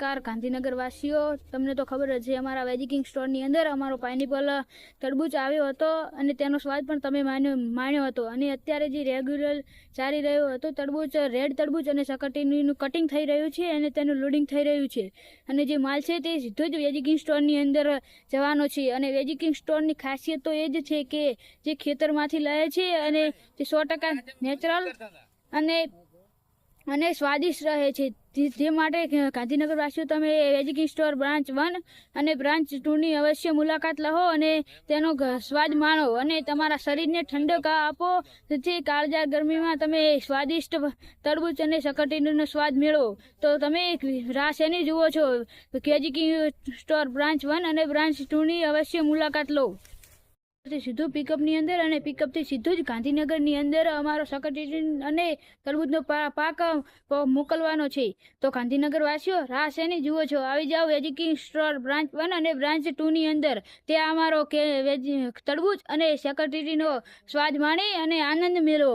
नमस्कार गांधीनगर वासीओ तमने तो खबर है अमरा वेजी किंग स्टोर नी अंदर अमारो पाइनेपल तरबूच आव्यो हतो अने तेनो स्वाद पण तमे माण्यो हतो अने अत्यारे जे रेग्युलर चाली रह्यो हतो तरबूच रेड तरबूच अने सकरटेटीनुं कटिंग थई रह्युं छे अने तेनुं लोडिंग थई रह्युं छे अने जे माल छे ते सीधो ज वेजी किंग स्टोर नी अंदर जवानो छे अने वेजी किंग स्टोर नी खासियत तो ए ज छे के जे खेतरमांथी लावे छे अने जे 100% नेचरल अने स्वादिष्ट रहे छे जे माटे गांधीनगर वासीओ तमे वेजी किंग स्टोर ब्रांच 1 अने ब्रांच 2 नी अवश्य मुलाकात लो अने तेनो स्वाद माणो अने तमारा शरीरने ठंडक आपो जेथी काळजार गरमीमां तमे स्वादिष्ट तरबूच अने सकरटेटीनो स्वाद मेळवो तो तमे राह शेनी जुओ छो वेजी किंग स्टोर ब्रांच 1 अने ब्रांच 2 नी अवश्य मुलाकात लो सीधो पिकअप नी अंदर अने पिकअप थी सीधो ज गांधीनगर नी अंदर अमारो सकरटेटी अने तरबूजनो पाक मोकलवानो छे तो गांधीनगर वासीओ राह शेनी जुओ छो आवी जाओ वेजी किंग स्टोर ब्रांच 1 अने ब्रांच 2 नी अंदर ते अमारो के वेजी तरबूज अने सकरटेटीनो स्वाद माणी अने आनंद मेळवो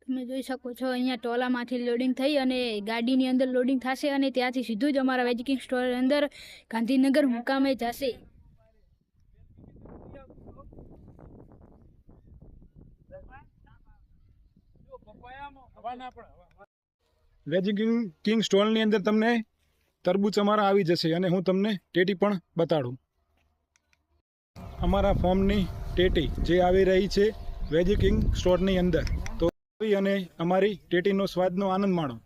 તમે જોઈ શકો છો અહીંયા ટોલામાંથી લોડિંગ થઈ અને ગાડીની અંદર લોડિંગ થશે અને ત્યાંથી સીધું જ અમારા વેજી કિંગ સ્ટોર અંદર ગાંધીનગર મુકામે જશે વેજી કિંગ સ્ટોલની અંદર તમને તરબૂચ અમારા આવી જશે અને હું તમને ટેટી પણ બતાડું અમારા ફોર્મની ટેટી જે આવી રહી છે વેજી કિંગ સ્ટોરની અંદર તો અને અમારી ટેટીનો સ્વાદનો આનંદ માણો।